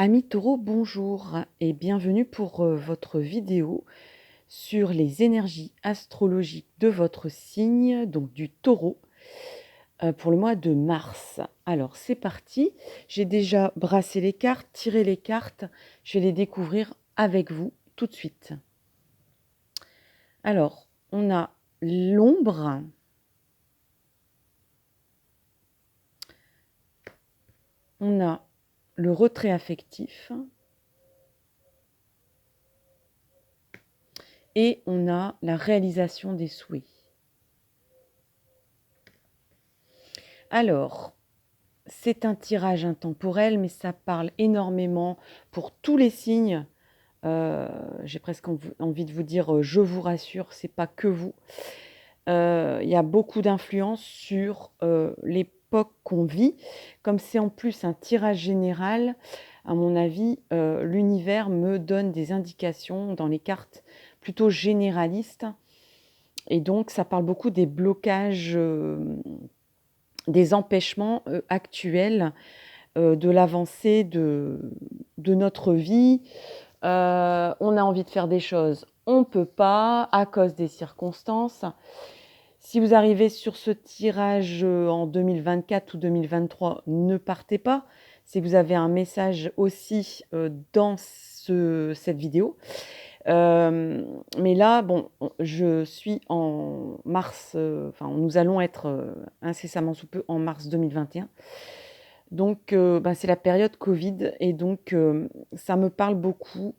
Amis taureaux, bonjour et bienvenue pour votre vidéo sur les énergies astrologiques de votre signe, donc du taureau, pour le mois de mars. Alors c'est parti, j'ai déjà brassé les cartes, tiré les cartes, je vais les découvrir avec vous tout de suite. Alors, on a l'ombre, on a le retrait affectif, et on a la réalisation des souhaits. Alors, c'est un tirage intemporel, mais ça parle énormément pour tous les signes. J'ai presque envie de vous dire, je vous rassure, c'est pas que vous. Il y a beaucoup d'influence sur l'époque qu'on vit. Comme c'est en plus un tirage général, à mon avis, l'univers me donne des indications dans les cartes plutôt généralistes. Et donc, ça parle beaucoup des blocages, des empêchements actuels de l'avancée de notre vie. On a envie de faire des choses, on ne peut pas à cause des circonstances. Si vous arrivez sur ce tirage en 2024 ou 2023, ne partez pas. Si vous avez un message aussi dans cette vidéo. Mais là, bon, je suis en mars, nous allons être incessamment sous peu en mars 2021. Donc, c'est la période Covid et donc ça me parle beaucoup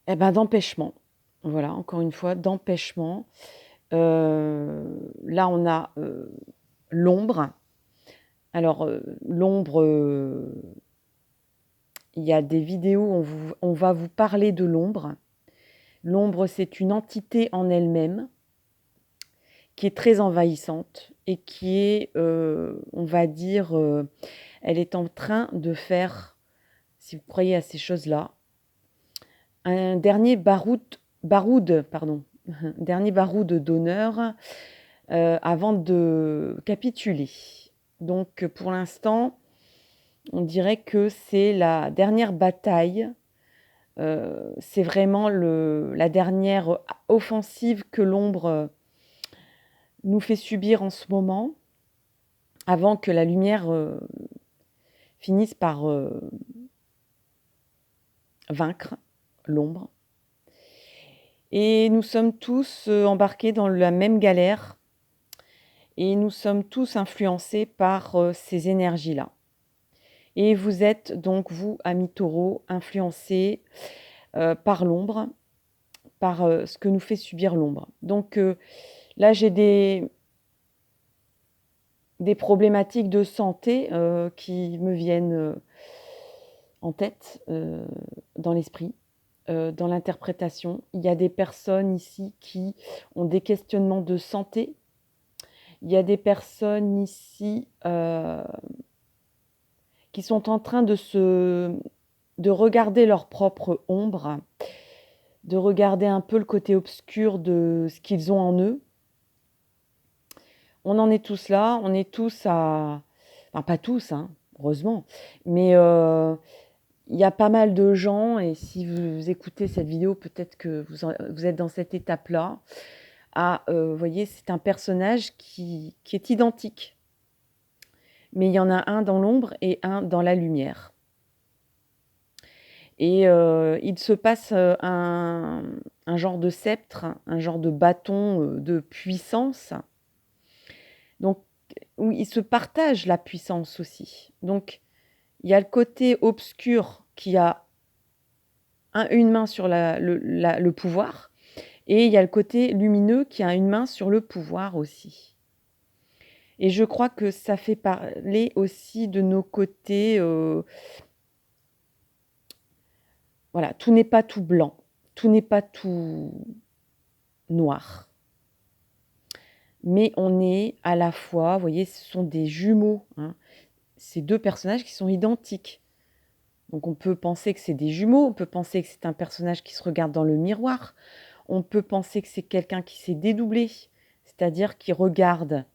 d'empêchement. Voilà, encore une fois, d'empêchement. Là, on a l'ombre. Alors, l'ombre, il y a des vidéos où on va vous parler de l'ombre. L'ombre, c'est une entité en elle-même qui est très envahissante et qui est, on va dire, elle est en train de faire, si vous croyez à ces choses-là, un dernier baroud dernier baroud d'honneur avant de capituler. Donc pour l'instant, on dirait que c'est la dernière bataille, c'est vraiment la dernière offensive que l'ombre nous fait subir en ce moment, avant que la lumière finisse par vaincre l'ombre. Et nous sommes tous embarqués dans la même galère et nous sommes tous influencés par ces énergies-là. Et vous êtes donc, vous, amis taureaux, influencés par l'ombre, par ce que nous fait subir l'ombre. Donc là, j'ai des problématiques de santé qui me viennent en tête, dans l'esprit. Dans l'interprétation. Il y a des personnes ici qui ont des questionnements de santé. Il y a des personnes ici qui sont en train de regarder leur propre ombre, de regarder un peu le côté obscur de ce qu'ils ont en eux. On en est tous là, on est tous à... Enfin, pas tous, hein, heureusement, mais il y a pas mal de gens, et si vous écoutez cette vidéo, peut-être que vous êtes dans cette étape-là. Vous voyez, c'est un personnage qui est identique. Mais il y en a un dans l'ombre et un dans la lumière. Et il se passe un genre de sceptre, un genre de bâton de puissance. Donc, où ils se partagent la puissance aussi. Donc, il y a le côté obscur qui a une main sur le pouvoir, et il y a le côté lumineux qui a une main sur le pouvoir aussi. Et je crois que ça fait parler aussi de nos côtés, voilà, tout n'est pas tout blanc, tout n'est pas tout noir. Mais on est à la fois, vous voyez, ce sont des jumeaux, hein, ces deux personnages qui sont identiques. Donc on peut penser que c'est des jumeaux, on peut penser que c'est un personnage qui se regarde dans le miroir, on peut penser que c'est quelqu'un qui s'est dédoublé, c'est-à-dire qui regarde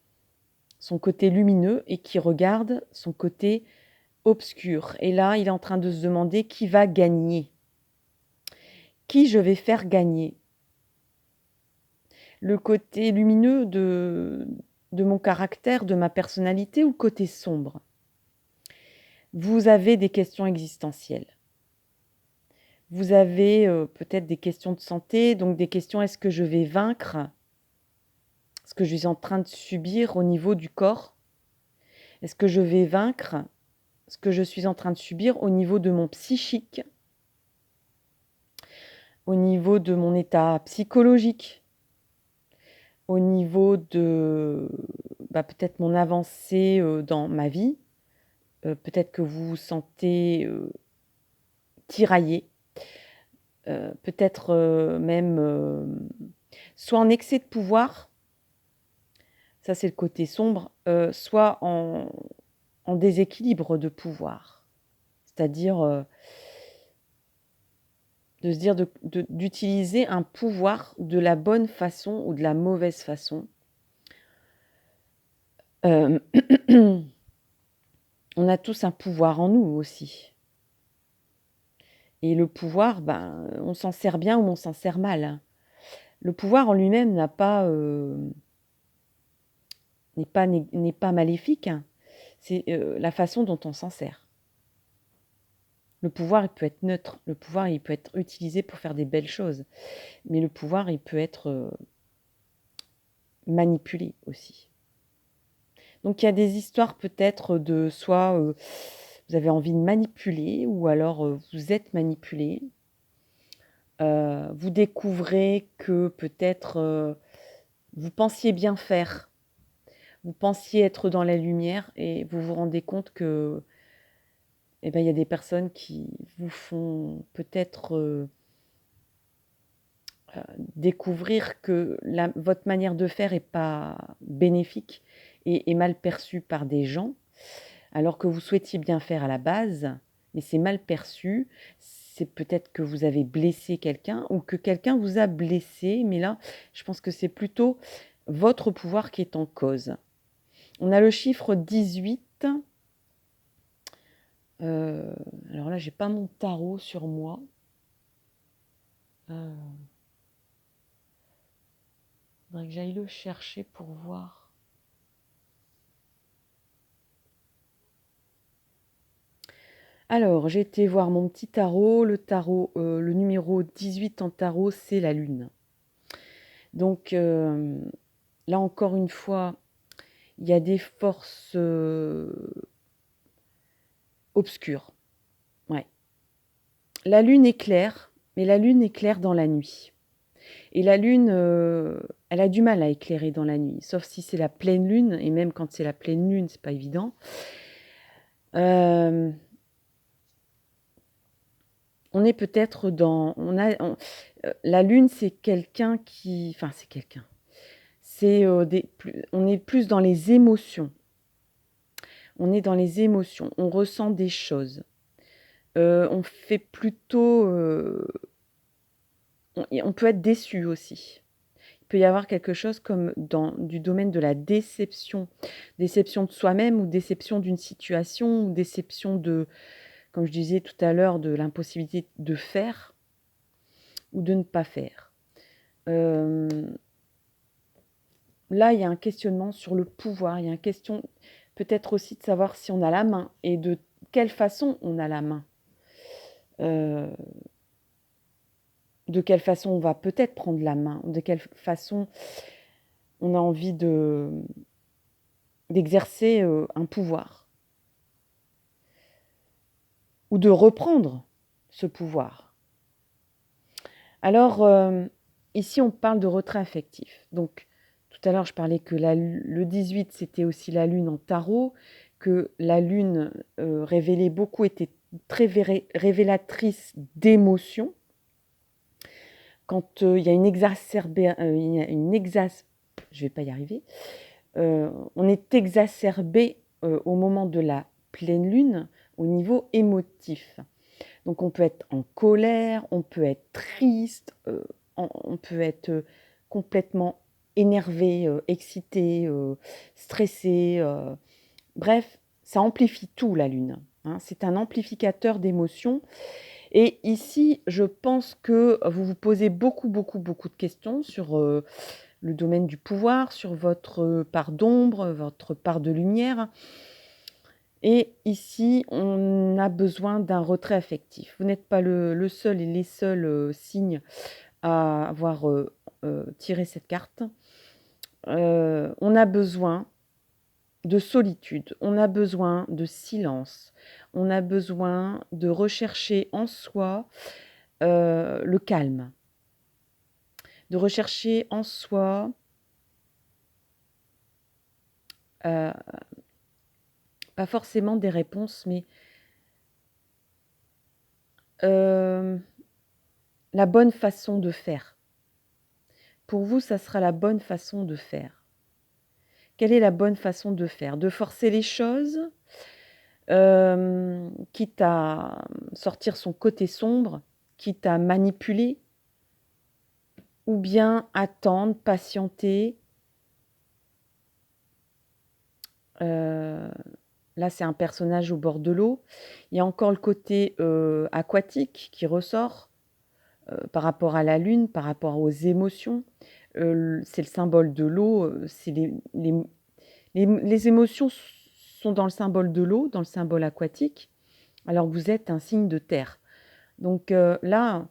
son côté lumineux et qui regarde son côté obscur. Et là, il est en train de se demander qui va gagner. Qui je vais faire gagner? Le côté lumineux de mon caractère, de ma personnalité ou le côté sombre? Vous avez des questions existentielles. Vous avez peut-être des questions de santé, donc des questions, est-ce que je vais vaincre ce que je suis en train de subir au niveau du corps? Est-ce que je vais vaincre ce que je suis en train de subir au niveau de mon psychique, au niveau de mon état psychologique, au niveau de peut-être mon avancée dans ma vie? Peut-être que vous vous sentez tiraillé, peut-être même soit en excès de pouvoir, ça c'est le côté sombre, soit en déséquilibre de pouvoir. C'est-à-dire de se dire d'utiliser un pouvoir de la bonne façon ou de la mauvaise façon. On a tous un pouvoir en nous aussi. Et le pouvoir, on s'en sert bien ou on s'en sert mal. Le pouvoir en lui-même n'est pas maléfique, hein. C'est la façon dont on s'en sert. Le pouvoir, il peut être neutre. Le pouvoir, il peut être utilisé pour faire des belles choses. Mais le pouvoir, il peut être manipulé aussi. Donc il y a des histoires peut-être de soit vous avez envie de manipuler ou alors vous êtes manipulé. Vous découvrez que peut-être vous pensiez bien faire. Vous pensiez être dans la lumière et vous vous rendez compte que il y a des personnes qui vous font peut-être découvrir que votre manière de faire est pas bénéfique et mal perçue par des gens, alors que vous souhaitiez bien faire à la base, mais c'est mal perçu. C'est peut-être que vous avez blessé quelqu'un ou que quelqu'un vous a blessé, mais là, je pense que c'est plutôt votre pouvoir qui est en cause. On a le chiffre 18. Alors là, j'ai pas mon tarot sur moi. Faudrait que j'aille le chercher pour voir. Alors, j'ai été voir mon petit tarot. Le tarot, le numéro 18 en tarot, c'est la lune. Donc, là encore une fois, il y a des forces obscures. Ouais. La lune est claire, mais la lune est claire dans la nuit. Et la lune, elle a du mal à éclairer dans la nuit, sauf si c'est la pleine lune, et même quand c'est la pleine lune, c'est pas évident. On est peut-être dans... la lune, c'est quelqu'un qui... Enfin, c'est quelqu'un. On est plus dans les émotions. On est dans les émotions. On ressent des choses. On fait plutôt... on peut être déçu aussi. Il peut y avoir quelque chose comme du domaine de la déception. Déception de soi-même ou déception d'une situation ou déception de, comme je disais tout à l'heure, de l'impossibilité de faire ou de ne pas faire. Là, il y a un questionnement sur le pouvoir. Il y a une question peut-être aussi de savoir si on a la main et de quelle façon on a la main. De quelle façon on va peut-être prendre la main, de quelle façon on a envie d'exercer un pouvoir ou de reprendre ce pouvoir. Alors, ici, on parle de retrait affectif. Donc, tout à l'heure, je parlais que le 18, c'était aussi la lune en tarot, que la lune révélait beaucoup, était très révélatrice d'émotions. Quand il y a je vais pas y arriver, on est exacerbé au moment de la pleine lune au niveau émotif. Donc on peut être en colère, on peut être triste, on peut être complètement énervé, excité, stressé. Bref, ça amplifie tout la lune. hein. C'est un amplificateur d'émotions. Et ici, je pense que vous vous posez beaucoup, beaucoup, beaucoup de questions sur le domaine du pouvoir, sur votre part d'ombre, votre part de lumière. Et ici, on a besoin d'un retrait affectif. Vous n'êtes pas le seul et les seuls signes à avoir tiré cette carte. On a besoin de solitude, on a besoin de silence, on a besoin de rechercher en soi le calme, de rechercher en soi pas forcément des réponses, mais la bonne façon de faire. Pour vous, ça sera la bonne façon de faire. Quelle est la bonne façon de faire? De forcer les choses, quitte à sortir son côté sombre, quitte à manipuler, ou bien attendre, patienter. Là, c'est un personnage au bord de l'eau. Il y a encore le côté aquatique qui ressort par rapport à la lune, par rapport aux émotions. C'est le symbole de l'eau. C'est les émotions sont dans le symbole de l'eau, dans le symbole aquatique, alors que vous êtes un signe de terre. Donc là,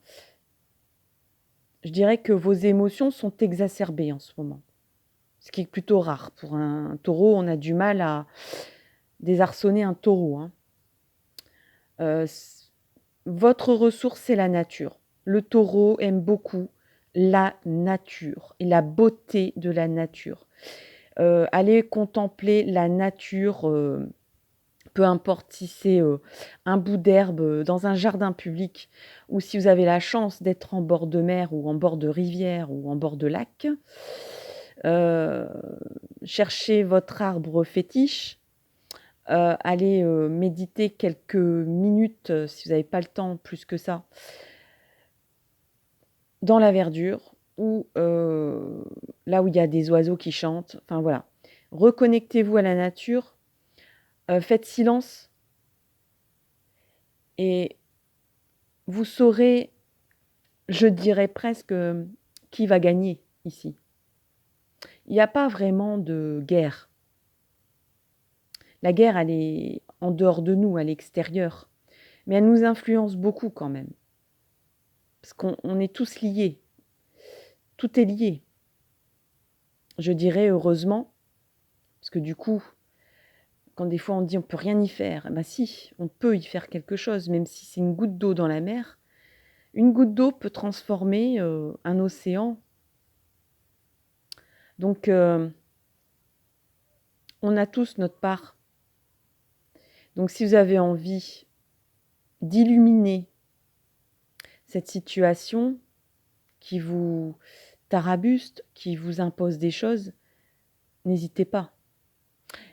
je dirais que vos émotions sont exacerbées en ce moment, ce qui est plutôt rare. Pour un taureau, on a du mal à désarçonner un taureau, hein. Votre ressource, c'est la nature. Le taureau aime beaucoup la nature et la beauté de la nature. Allez contempler la nature, peu importe si c'est un bout d'herbe dans un jardin public ou si vous avez la chance d'être en bord de mer ou en bord de rivière ou en bord de lac. Cherchez votre arbre fétiche. Allez méditer quelques minutes, si vous n'avez pas le temps plus que ça, dans la verdure ou là où il y a des oiseaux qui chantent. Enfin voilà, reconnectez-vous à la nature, faites silence et vous saurez, je dirais presque, qui va gagner ici. Il n'y a pas vraiment de guerre. La guerre, elle est en dehors de nous, à l'extérieur, mais elle nous influence beaucoup quand même. Parce qu'on est tous liés. Tout est lié. Je dirais heureusement, parce que du coup, quand des fois on dit on peut rien y faire, eh ben si, on peut y faire quelque chose, même si c'est une goutte d'eau dans la mer. Une goutte d'eau peut transformer un océan. Donc, on a tous notre part. Donc, si vous avez envie d'illuminer cette situation qui vous tarabuste, qui vous impose des choses, n'hésitez pas.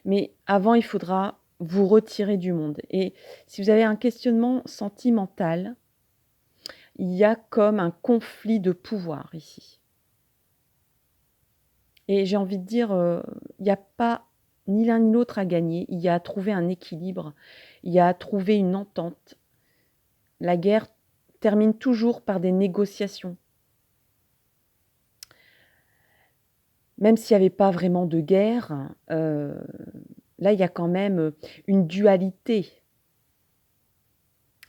Mais avant, il faudra vous retirer du monde. Et si vous avez un questionnement sentimental, il y a comme un conflit de pouvoir ici. Et j'ai envie de dire, il n'y a pas ni l'un ni l'autre à gagner. Il y a à trouver un équilibre, il y a à trouver une entente. La guerre termine toujours par des négociations. Même s'il n'y avait pas vraiment de guerre, là, il y a quand même une dualité.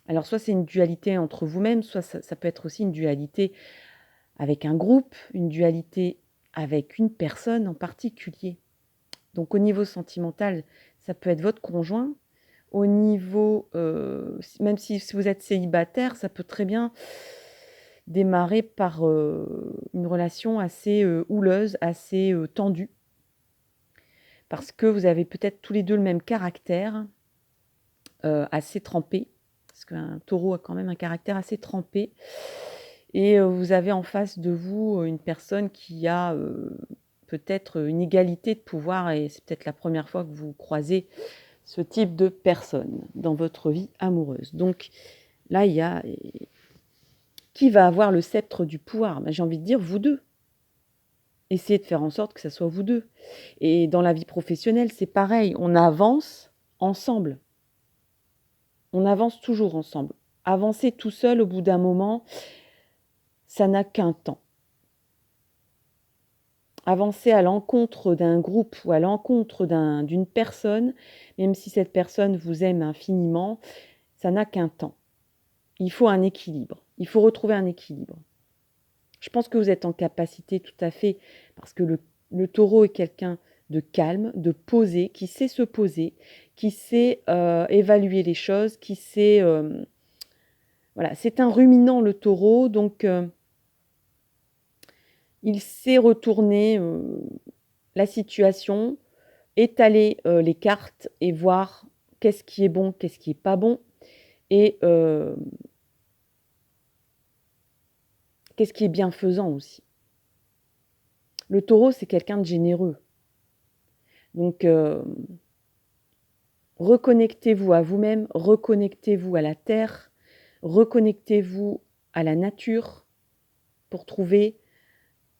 Alors, soit c'est une dualité entre vous-même, soit ça peut être aussi une dualité avec un groupe, une dualité avec une personne en particulier. Donc, au niveau sentimental, ça peut être votre conjoint. Au niveau, même si vous êtes célibataire, ça peut très bien démarrer par une relation assez houleuse, assez tendue. Parce que vous avez peut-être tous les deux le même caractère, assez trempé. Parce qu'un taureau a quand même un caractère assez trempé. Et vous avez en face de vous une personne qui a peut-être une égalité de pouvoir. Et c'est peut-être la première fois que vous croisez ce type de personne dans votre vie amoureuse. Donc là, il y a qui va avoir le sceptre du pouvoir? Ben, j'ai envie de dire vous deux. Essayez de faire en sorte que ça soit vous deux. Et dans la vie professionnelle, c'est pareil, on avance ensemble. On avance toujours ensemble. Avancer tout seul, au bout d'un moment, ça n'a qu'un temps. Avancer à l'encontre d'un groupe ou à l'encontre d'une personne, même si cette personne vous aime infiniment, ça n'a qu'un temps. Il faut un équilibre. Il faut retrouver un équilibre. Je pense que vous êtes en capacité tout à fait, parce que le taureau est quelqu'un de calme, de posé, qui sait se poser, qui sait évaluer les choses, qui sait... voilà, c'est un ruminant le taureau, donc il sait retourner la situation, étaler les cartes et voir qu'est-ce qui est bon, qu'est-ce qui n'est pas bon, et qu'est-ce qui est bienfaisant aussi. Le taureau, c'est quelqu'un de généreux. Donc, reconnectez-vous à vous-même, reconnectez-vous à la terre, reconnectez-vous à la nature pour trouver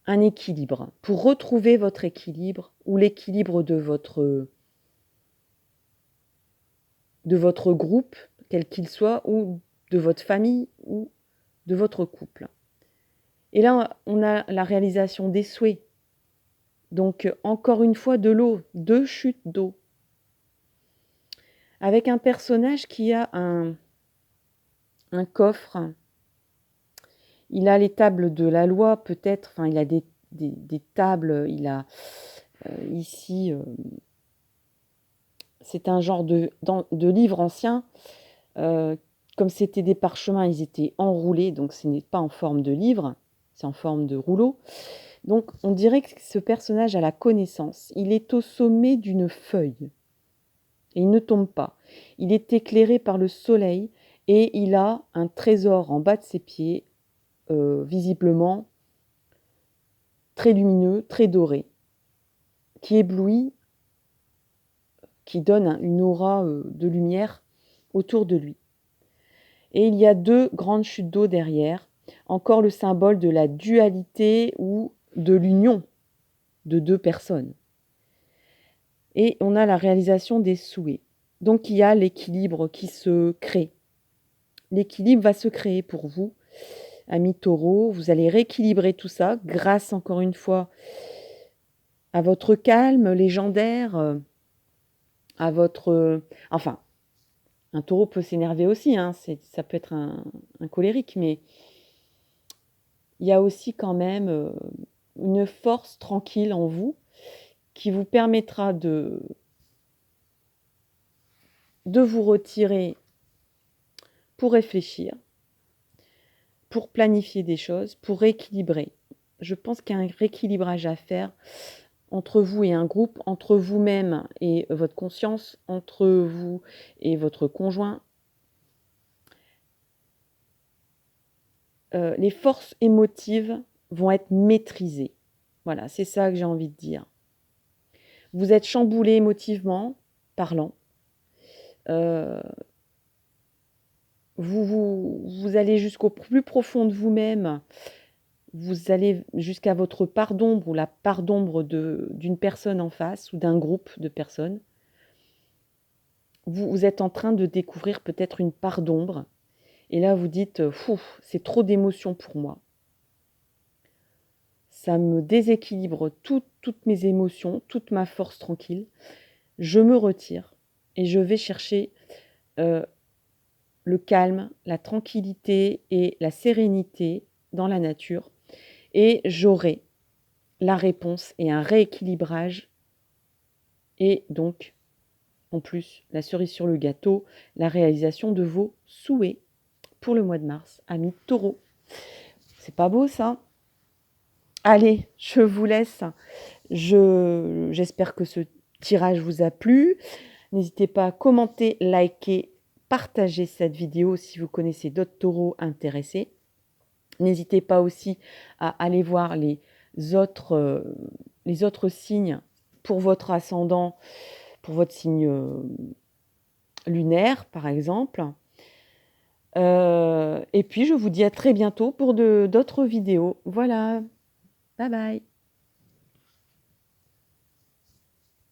un équilibre, pour retrouver votre équilibre ou l'équilibre de votre groupe, quel qu'il soit, ou de votre famille ou de votre couple. Et là, on a la réalisation des souhaits. Donc, encore une fois, de l'eau, 2 chutes d'eau. Avec un personnage qui a un coffre. Il a les tables de la loi, peut-être. Enfin, il a des tables. Il a ici... c'est un genre de livre ancien. Comme c'était des parchemins, ils étaient enroulés, donc ce n'est pas en forme de livre, c'est en forme de rouleau. Donc, on dirait que ce personnage a la connaissance. Il est au sommet d'une feuille. Et il ne tombe pas. Il est éclairé par le soleil et il a un trésor en bas de ses pieds, visiblement très lumineux, très doré, qui éblouit, qui donne une aura de lumière autour de lui. Et il y a 2 grandes chutes d'eau derrière, encore le symbole de la dualité ou de l'union de 2 personnes. Et on a la réalisation des souhaits. Donc il y a l'équilibre qui se crée. L'équilibre va se créer pour vous, amis taureaux. Vous allez rééquilibrer tout ça grâce, encore une fois, à votre calme légendaire, à votre... enfin, un taureau peut s'énerver aussi, hein, ça peut être un colérique, mais il y a aussi quand même une force tranquille en vous qui vous permettra de vous retirer pour réfléchir, pour planifier des choses, pour rééquilibrer. Je pense qu'il y a un rééquilibrage à faire entre vous et un groupe, entre vous-même et votre conscience, entre vous et votre conjoint. Les forces émotives vont être maîtrisées. Voilà, c'est ça que j'ai envie de dire. Vous êtes chamboulé émotivement parlant. Vous allez jusqu'au plus profond de vous-même. Vous allez jusqu'à votre part d'ombre ou la part d'ombre d'une personne en face ou d'un groupe de personnes. Vous êtes en train de découvrir peut-être une part d'ombre. Et là, vous dites, c'est trop d'émotions pour moi. Ça me déséquilibre toutes mes émotions, toute ma force tranquille. Je me retire et je vais chercher le calme, la tranquillité et la sérénité dans la nature. Et j'aurai la réponse et un rééquilibrage. Et donc, en plus, la cerise sur le gâteau, la réalisation de vos souhaits pour le mois de mars, amis taureaux. C'est pas beau ça? Allez, je vous laisse. J'espère que ce tirage vous a plu. N'hésitez pas à commenter, liker, partager cette vidéo si vous connaissez d'autres taureaux intéressés. N'hésitez pas aussi à aller voir les autres signes pour votre ascendant, pour votre signe lunaire par exemple. Et puis je vous dis à très bientôt pour d'autres vidéos. Voilà, bye bye.